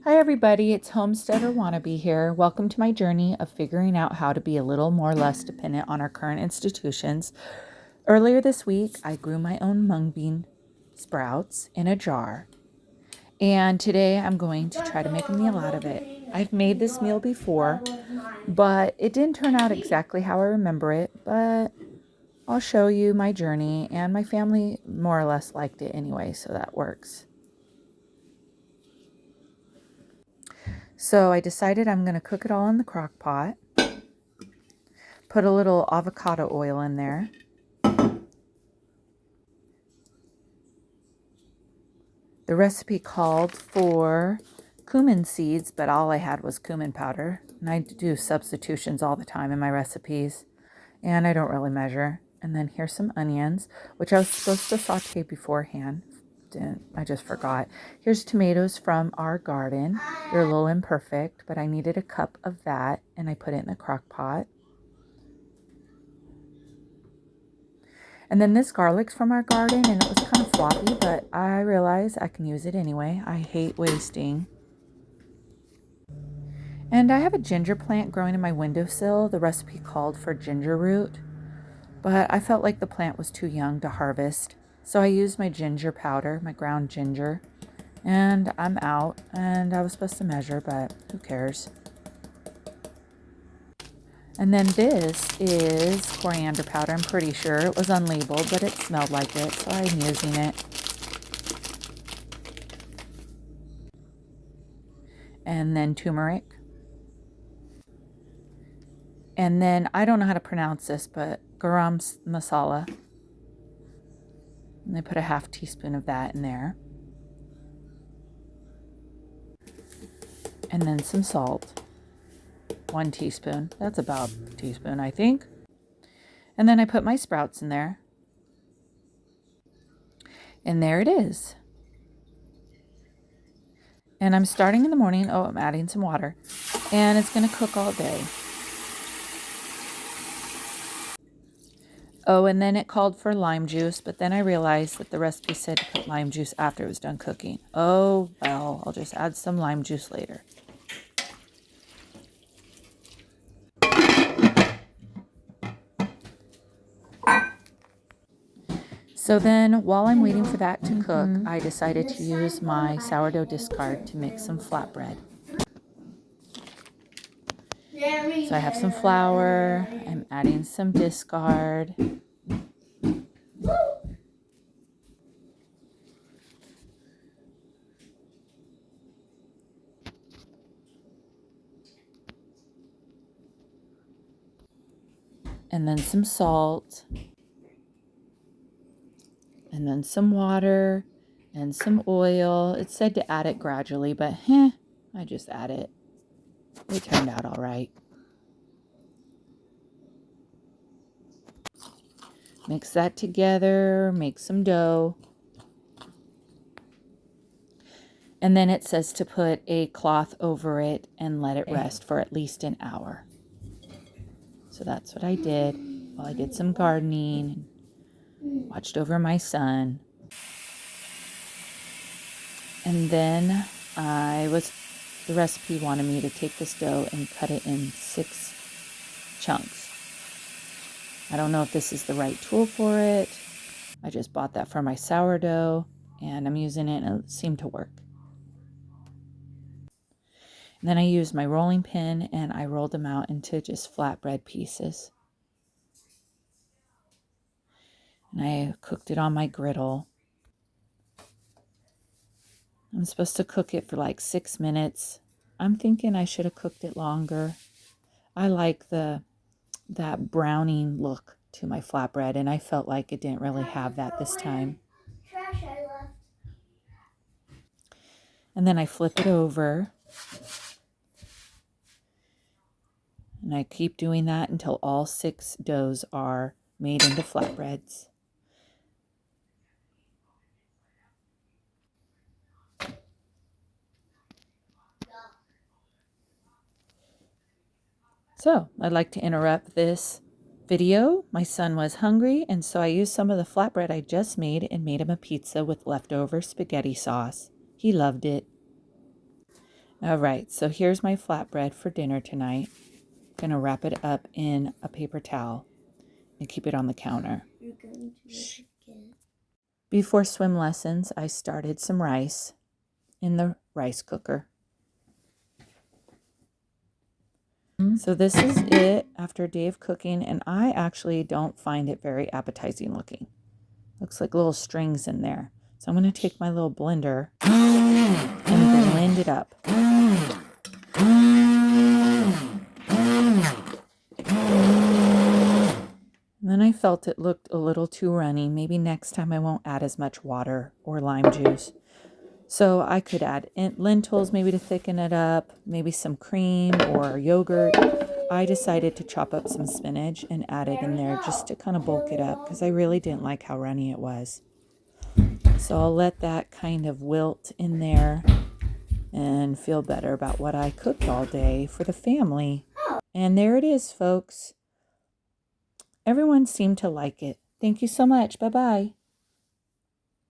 Hi everybody, it's Homesteader Wannabe here. Welcome to my journey of figuring out how to be a little more less dependent on our current institutions. Earlier this week, I grew my own mung bean sprouts in a jar. And today I'm going to try to make a meal out of it. I've made this meal before, but it didn't turn out exactly how I remember it, but I'll show you my journey, and my family more or less liked it anyway, so that works. So I decided I'm going to cook it all in the crock pot. Put a little avocado oil in there. The recipe called for cumin seeds, but all I had was cumin powder. And I do substitutions all the time in my recipes, and I don't really measure. And then here's some onions, which I was supposed to saute beforehand. I just forgot. Here's tomatoes from our garden. They're a little imperfect, but I needed a cup of that, and I put it in the crock pot. And then this garlic's from our garden, and it was kind of floppy, but I realized I can use it anyway. I hate wasting. And I have a ginger plant growing in my windowsill. The recipe called for ginger root, but I felt like the plant was too young to harvest. So I used my ginger powder, my ground ginger, and I'm out. And I was supposed to measure, but who cares? And then this is coriander powder. I'm pretty sure it was unlabeled, but it smelled like it, so I'm using it. And then turmeric. And then, I don't know how to pronounce this, but garam masala. And I put a half teaspoon of that in there. And then some salt. 1 teaspoon. That's about a teaspoon, I think. And then I put my sprouts in there. And there it is. And I'm starting in the morning. Oh, I'm adding some water. And it's going to cook all day. Oh, and then it called for lime juice, but then I realized that the recipe said to put lime juice after it was done cooking. Oh, well, I'll just add some lime juice later. So then, while I'm waiting for that to cook, I decided to use my sourdough discard to make some flatbread. So I have some flour, I'm adding some discard. And then some salt. And then some water and some oil. It said to add it gradually, but I just add it. It turned out all right. Mix that together, make some dough. And then it says to put a cloth over it and let it rest for at least an hour. So that's what I did while I did some gardening, watched over my son. And then the recipe wanted me to take this dough and cut it in 6 chunks. I don't know if this is the right tool for it. I just bought that for my sourdough, and I'm using it, and it seemed to work. And then I used my rolling pin, and I rolled them out into just flatbread pieces. And I cooked it on my griddle. I'm supposed to cook it for like 6 minutes. I'm thinking I should have cooked it longer. I like that browning look to my flatbread, and I felt like it didn't really have that this time. Trash I left. And then I flip it over. And I keep doing that until all 6 doughs are made into flatbreads. So I'd like to interrupt this video. My son was hungry, and so I used some of the flatbread I just made and made him a pizza with leftover spaghetti sauce. He loved it. All right, so here's my flatbread for dinner tonight. Gonna wrap it up in a paper towel and keep it on the counter. You're going to make it again. Before swim lessons, I started some rice in the rice cooker. So this is it after a day of cooking, and I actually don't find it very appetizing looking. Looks like little strings in there. So I'm going to take my little blender and blend it up. And then I felt it looked a little too runny. Maybe next time I won't add as much water or lime juice. So I could add lentils maybe to thicken it up, maybe some cream or yogurt. I decided to chop up some spinach and add it in there just to kind of bulk it up because I really didn't like how runny it was. So I'll let that kind of wilt in there and feel better about what I cooked all day for the family. And there it is, folks. Everyone seemed to like it. Thank you so much. Bye-bye.